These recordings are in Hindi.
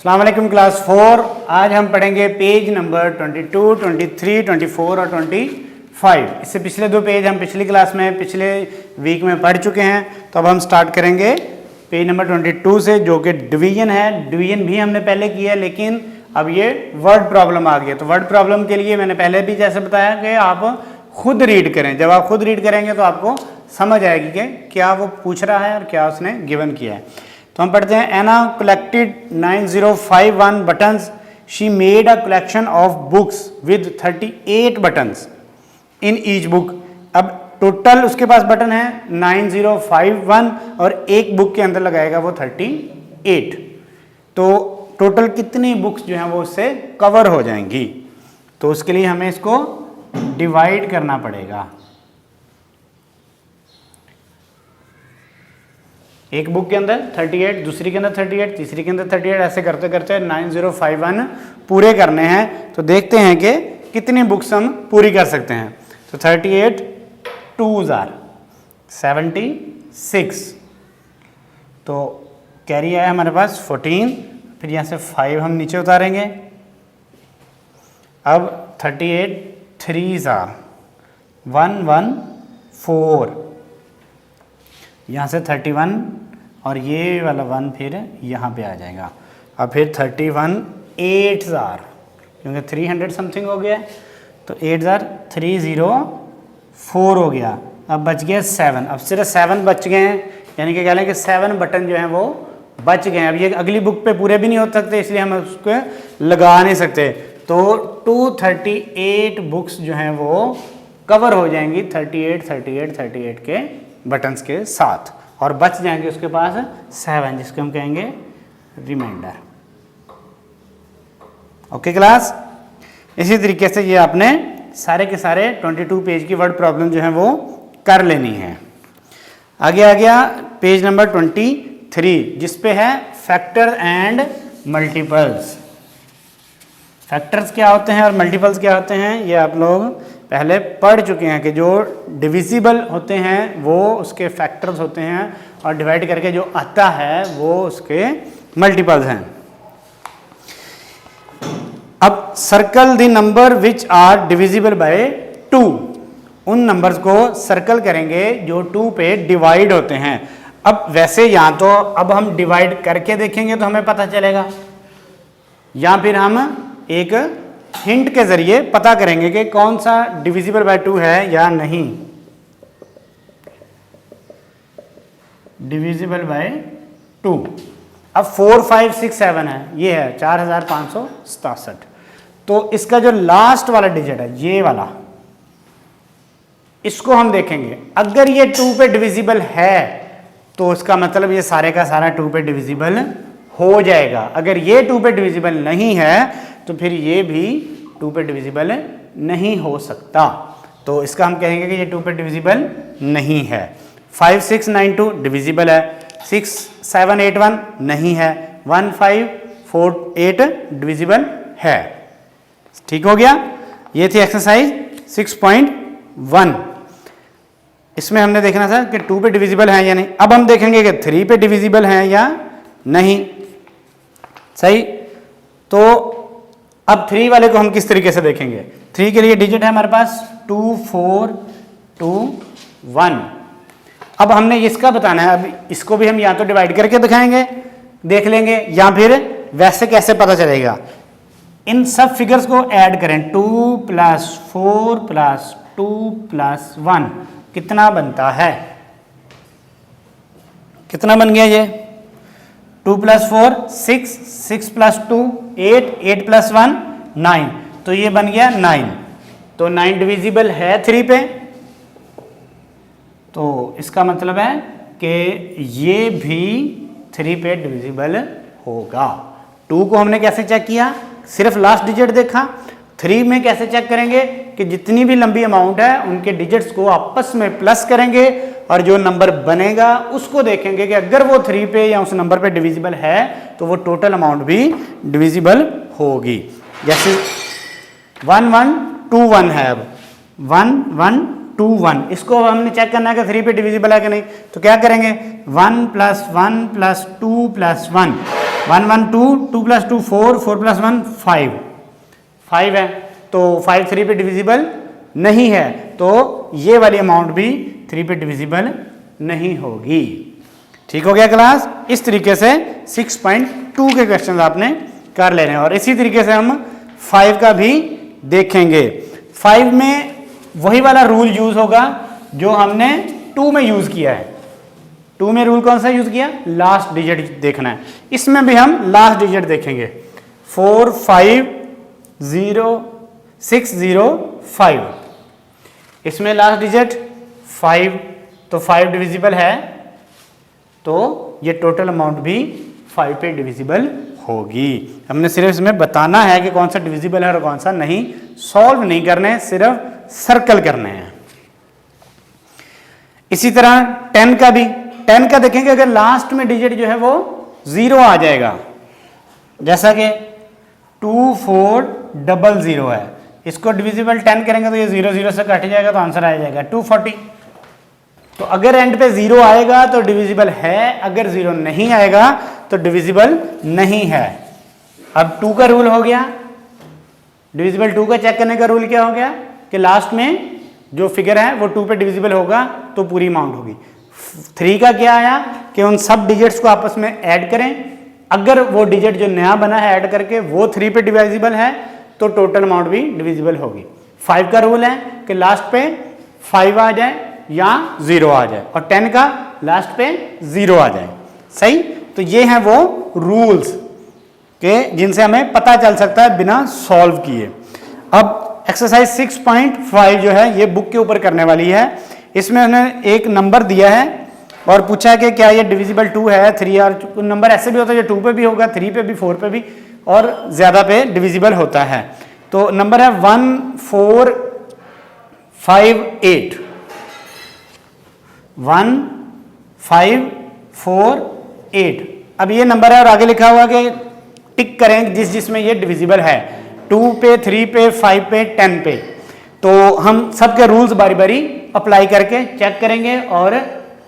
अस्सलाम वालेकुम क्लास 4। आज हम पढ़ेंगे पेज नंबर 22, 23, 24 और 25। इससे पिछले दो पेज हम पिछली क्लास में पिछले वीक में पढ़ चुके हैं। तो अब हम स्टार्ट करेंगे पेज नंबर 22 से, जो कि डिवीजन है। डिवीजन भी हमने पहले किया, लेकिन अब ये वर्ड प्रॉब्लम आ गई है। तो वर्ड प्रॉब्लम के लिए मैंने पहले भी जैसे बताया कि आप खुद रीड करें। जब आप खुद रीड करेंगे तो आपको समझ आएगी कि क्या वो पूछ रहा है और क्या उसने गिवन किया है। तो हम पढ़ते हैं, Anna collected 9051 buttons, she made a collection of books with 38 buttons in each book. अब टोटल उसके पास बटन है 9051 और एक बुक के अंदर लगाएगा वो 38। तो टोटल कितनी बुक्स जो हैं वो उससे कवर हो जाएंगी। तो उसके लिए हमें इसको डिवाइड करना पड़ेगा। एक बुक के अंदर 38, दूसरी के अंदर 38, तीसरी के अंदर 38, ऐसे करते करते 9051 पूरे करने हैं। तो देखते हैं कि कितनी बुक्स हम पूरी कर सकते हैं। तो 38 2s आर 76। तो कैरी आया हमारे पास 14। फिर यहाँ से 5 हम नीचे उतारेंगे। अब 38 3s आर 114। यहाँ से 31 और ये वाला 1 फिर यहाँ पे आ जाएगा। अब फिर 31 8s आर, क्योंकि 300 समथिंग हो गया, तो 8s आर 304 हो गया। अब बच गया 7। अब सिर्फ 7 बच गए हैं, यानी कि कह लें कि 7 बटन जो हैं वो बच गए हैं। अब ये अगली बुक पे पूरे भी नहीं हो सकते, इसलिए हम उसको लगा नहीं सकते। तो 238 बुक्स जो हैं वो कवर हो जाएंगी 38 के बटन्स के साथ, और बच जाएंगे उसके पास 7, जिसको हम कहेंगे रिमाइंडर। ओके क्लास, इसी तरीके से ये आपने सारे के सारे 22 पेज की वर्ड प्रॉब्लम जो है वो कर लेनी है। आगे आ गया पेज नंबर 23, जिसपे है फैक्टर एंड मल्टीपल्स। फैक्टर्स क्या होते हैं और मल्टीपल्स क्या होते हैं, ये आप लोग पहले पढ़ चुके हैं कि जो डिविजिबल होते हैं वो उसके फैक्टर्स होते हैं, और डिवाइड करके जो आता है वो उसके मल्टीपल्स हैं। अब circle the number which are divisible by 2। उन नंबर्स को सर्कल करेंगे जो 2 पे डिवाइड होते हैं। अब वैसे यहाँ तो अब हम डिवाइड करके देखेंगे तो हमें पता चलेगा, या फिर हम एक हिंट के जरिए पता करेंगे कि कौन सा डिविजिबल बाय 2 है या नहीं। Divisible by 2। अब 4 5 6 7 है, ये है 4567। तो इसका जो लास्ट वाला डिजिट है, ये वाला, इसको हम देखेंगे। अगर ये 2 पे डिविजिबल है तो उसका मतलब ये सारे का सारा 2 पे डिविजिबल हो जाएगा। अगर ये 2 पे डिविजिबल नहीं है तो फिर ये भी 2 पे डिविजिबल नहीं हो सकता। तो इसका हम कहेंगे कि ये 2 पे डिविजिबल नहीं है। 5 6 9 2 डिविजिबल है, 6 7 8 1 नहीं है, 1 5 4 8 डिविजिबल है। ठीक हो गया। ये थी एक्सरसाइज 6.1। इसमें हमने देखना था कि 2 पे डिविजिबल है या नहीं। अब हम देखेंगे कि 3 पे डिविजिबल है या नहीं। सही। तो अब 3 वाले को हम किस तरीके से देखेंगे। 3 के लिए डिजिट है हमारे पास 2 4 2 1। अब हमने इसका बताना है। अब इसको भी हम या तो डिवाइड करके दिखाएंगे, देख लेंगे, या फिर वैसे कैसे पता चलेगा। इन सब फिगर्स को ऐड करें। 2 + 4 + 2 + 1 कितना बनता है। कितना बन गया ये। 2 + 4 6, 6 + 2 8, 8 + 1 9। तो ये बन गया 9। तो 9 डिविजिबल है 3 पे। तो इसका मतलब है कि ये भी 3 पे डिविजिबल होगा। 2 को हमने कैसे चेक किया, सिर्फ लास्ट डिजिट देखा। 3 में कैसे चेक करेंगे कि जितनी भी लंबी अमाउंट है उनके डिजिट्स को आपस में प्लस करेंगे, और जो नंबर बनेगा उसको देखेंगे कि अगर वो 3 पे या उस नंबर पे डिविजिबल है तो वो टोटल अमाउंट भी डिविजिबल होगी। जैसे 1 1 2 1 है। अब 1 1 2 1, इसको हमने चेक करना है कि 3 पे डिविजिबल है कि नहीं। तो क्या करेंगे, 1 + 1 + 2 + 1 1 1 2, 2 + 2 4, 4 + 1 5, 5 है, तो 5 3 पे डिविजिबल नहीं है, तो ये वाली अमाउंट भी 3 पे डिविजिबल नहीं होगी। ठीक हो गया क्लास। इस तरीके से 6.2 के क्वेश्चन आपने कर लेने हैं और इसी तरीके से हम 5 का भी देखेंगे। 5 में वही वाला रूल यूज होगा जो हमने 2 में यूज किया है। 2 में रूल कौन सा यूज किया? लास्ट डिजिट देखना है। इसमें भी हम लास्ट डिजिट देखेंगे। 4 5 0 6 0 5, इसमें लास्ट डिजिट 5, तो 5 डिविजिबल है, तो ये टोटल अमाउंट भी 5 पे डिविजिबल होगी। हमने सिर्फ इसमें बताना है कि कौन सा डिविजिबल है और कौन सा नहीं, सॉल्व नहीं करने, सिर्फ सर्कल करने हैं। इसी तरह 10 का भी, 10 का देखेंगे अगर लास्ट में डिजिट जो है वो 0 आ जाएगा, जैसा कि 2 4 0 0 है, इसको डिविजिबल 10 करेंगे तो ये 0 0 से कट जाएगा, तो आंसर आ जाएगा 240। तो अगर एंड पे 0 आएगा तो डिविजिबल है, अगर 0 नहीं आएगा तो डिविजिबल नहीं है। अब 2 का रूल हो गया, डिविजिबल 2 का चेक करने का रूल क्या हो गया कि लास्ट में जो फिगर है वो 2 पे डिविजिबल होगा तो पूरी अमाउंट होगी। 3 का क्या आया कि उन सब डिजिट्स को आपस में ऐड करें, अगर वो डिजिट जो नया बना है ऐड करके वो 3 पे डिविजिबल है तो टोटल अमाउंट भी डिविजिबल होगी। 5 का रूल है कि लास्ट पे 5 आ जाए या 0 आ जाए, और 10 का लास्ट पे 0 आ जाए। सही, तो ये हैं वो रूल्स के जिनसे हमें पता चल सकता है बिना सॉल्व किए। अब एक्सरसाइज 6.5 जो है ये बुक के ऊपर करने वाली है। इसमें उन्होंने एक नंबर दिया है और पूछा है कि क्या ये डिविजिबल 2 है, 3, और नंबर ऐसे भी होता है जो 2 पे भी होगा, 3 पे भी, 4 पे भी और ज्यादा पे डिविजिबल होता है। तो नंबर है 1 4 5 8, 1 5 4 8। अब ये नंबर है और आगे लिखा हुआ कि टिक करें जिसमें ये डिविजिबल है, 2 पे, 3 पे, 5 पे, 10 पे। तो हम सबके रूल्स बारी बारी अप्लाई करके चेक करेंगे और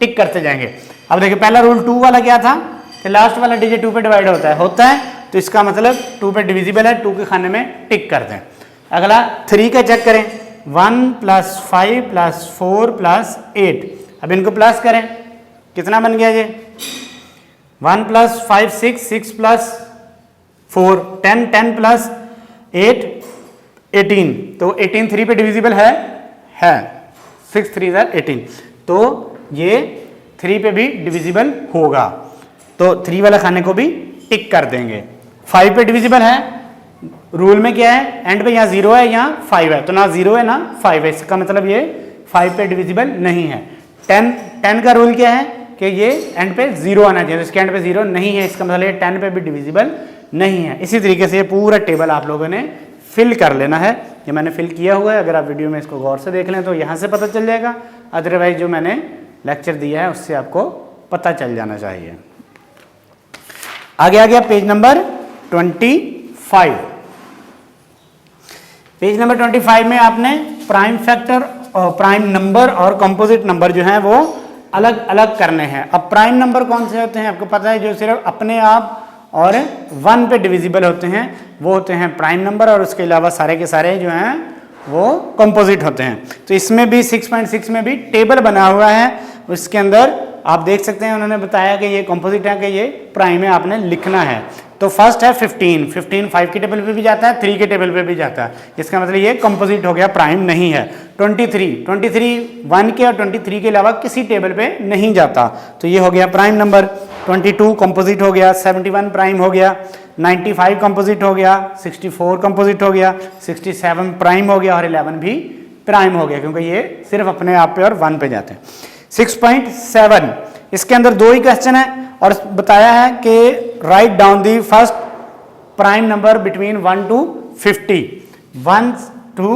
टिक करते जाएंगे। अब देखिए पहला रूल 2 वाला क्या था कि लास्ट वाला डिजिट 2 पे डिवाइड होता है, तो इसका मतलब 2 पे डिविजिबल है, 2 के खाने में टिक कर दें। अगला 3 का चेक करें, 1 + 5 + 4 + 8। अब इनको प्लस करें, कितना बन गया ये? 1 + 5 6, 6 + 4 10, 10 + 8 18, तो 18 3 पे डिविजिबल है 6 3 18, तो ये 3 पे भी डिविजिबल होगा, तो 3 वाला खाने को भी टिक कर देंगे। 5 पे डिविजिबल है, रूल में क्या है एंड पे यहाँ 0 है यहाँ 5 है, तो ना 0 है ना 5 है, इसका मतलब ये 5 पे डिविजिबल नहीं है। 10 का रूल क्या है कि ये एंड पे 0 आना चाहिए, तो इसके एंड पे 0 नहीं है, इसका मतलब ये 10 पे भी डिविजिबल नहीं है। इसी तरीके से ये पूरा टेबल आप लोगों ने फिल कर लेना है। ये मैंने फिल किया हुआ है, अगर आप वीडियो में इसको गौर से देख लें तो यहाँ से पता चल जाएगा, अदरवाइज जो मैंने लेक्चर दिया है उससे आपको पता चल जाना चाहिए। आगे आ गया पेज नंबर 25। पेज नंबर 25 में आपने प्राइम फैक्टर और प्राइम नंबर और कंपोजिट नंबर जो हैं वो अलग अलग करने हैं। अब प्राइम नंबर कौन से होते हैं आपको पता है, जो सिर्फ अपने आप और 1 पे डिविजिबल होते हैं वो होते हैं प्राइम नंबर, और उसके अलावा सारे के सारे जो हैं वो कंपोजिट होते हैं। तो इसमें भी 6.6 में भी टेबल बना हुआ है, उसके अंदर आप देख सकते हैं उन्होंने बताया कि ये कंपोजिट है कि ये प्राइम है, आपने लिखना है। तो फर्स्ट है 15 5 के टेबल पे भी जाता है, 3 के टेबल पे भी जाता है, इसका मतलब ये कंपोजिट हो गया, प्राइम नहीं है। 23 1 के और 23 के अलावा किसी टेबल पे नहीं जाता, तो ये हो गया प्राइम नंबर। 22 कंपोजिट हो गया, 71 प्राइम हो गया, 95 कंपोजिट हो गया, 64 कंपोजिट हो गया, 67 प्राइम हो गया और 11 भी प्राइम हो गया, क्योंकि ये सिर्फ अपने आप पे और 1 पे जाते हैं। 6.7 इसके अंदर 2 ही क्वेश्चन है और बताया है कि write down the first prime number between 1 to 50। 1 to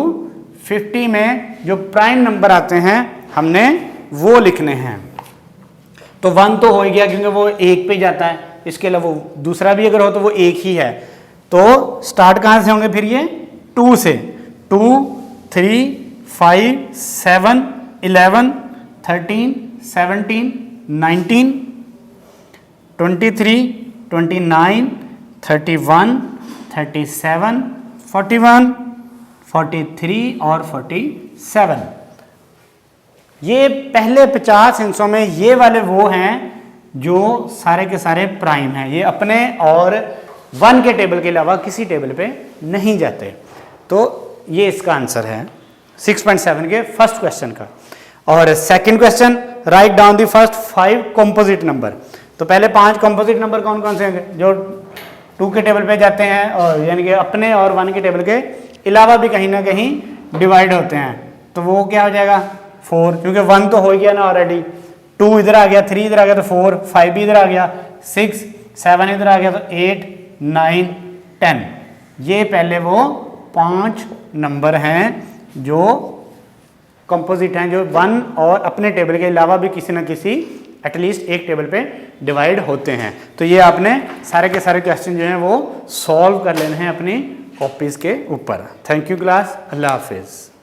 50 में जो प्राइम नंबर आते हैं हमने वो लिखने हैं। तो 1 तो हो गया क्योंकि वो 1 पे जाता है, इसके अलावा वो दूसरा भी अगर हो तो वो 1 ही है। तो स्टार्ट कहाँ से होंगे फिर ये 2 से, 2 3 5 7 11 13 17 19 23 29, 31, 37, 41, 43 और 47। ये पहले 50 हिस्सों में ये वाले वो हैं जो सारे के सारे प्राइम हैं, ये अपने और 1 के टेबल के अलावा किसी टेबल पे नहीं जाते। तो ये इसका आंसर है 6.7 के फर्स्ट क्वेश्चन का। और second question, write down the first 5 composite number. तो पहले 5 कंपोजिट नंबर कौन कौन से हैं जो 2 के टेबल पे जाते हैं और यानी कि अपने और 1 के टेबल के अलावा भी कहीं ना कहीं डिवाइड होते हैं। तो वो क्या हो जाएगा 4, क्योंकि 1 तो हो गया ना ऑलरेडी, 2 इधर आ गया, 3 इधर आ गया तो 4, 5 भी इधर आ गया, 6, 7 इधर आ गया तो 8, 9, 10। ये पहले वो 5 नंबर हैं जो कंपोजिट हैं, जो 1 और अपने टेबल के अलावा भी किसी न किसी एटलीस्ट एक टेबल पे डिवाइड होते हैं। तो ये आपने सारे के सारे क्वेश्चन जो हैं वो सॉल्व कर लेने हैं अपनी कॉपीज़ के ऊपर। थैंक यू क्लास, अल्लाह हाफिज़।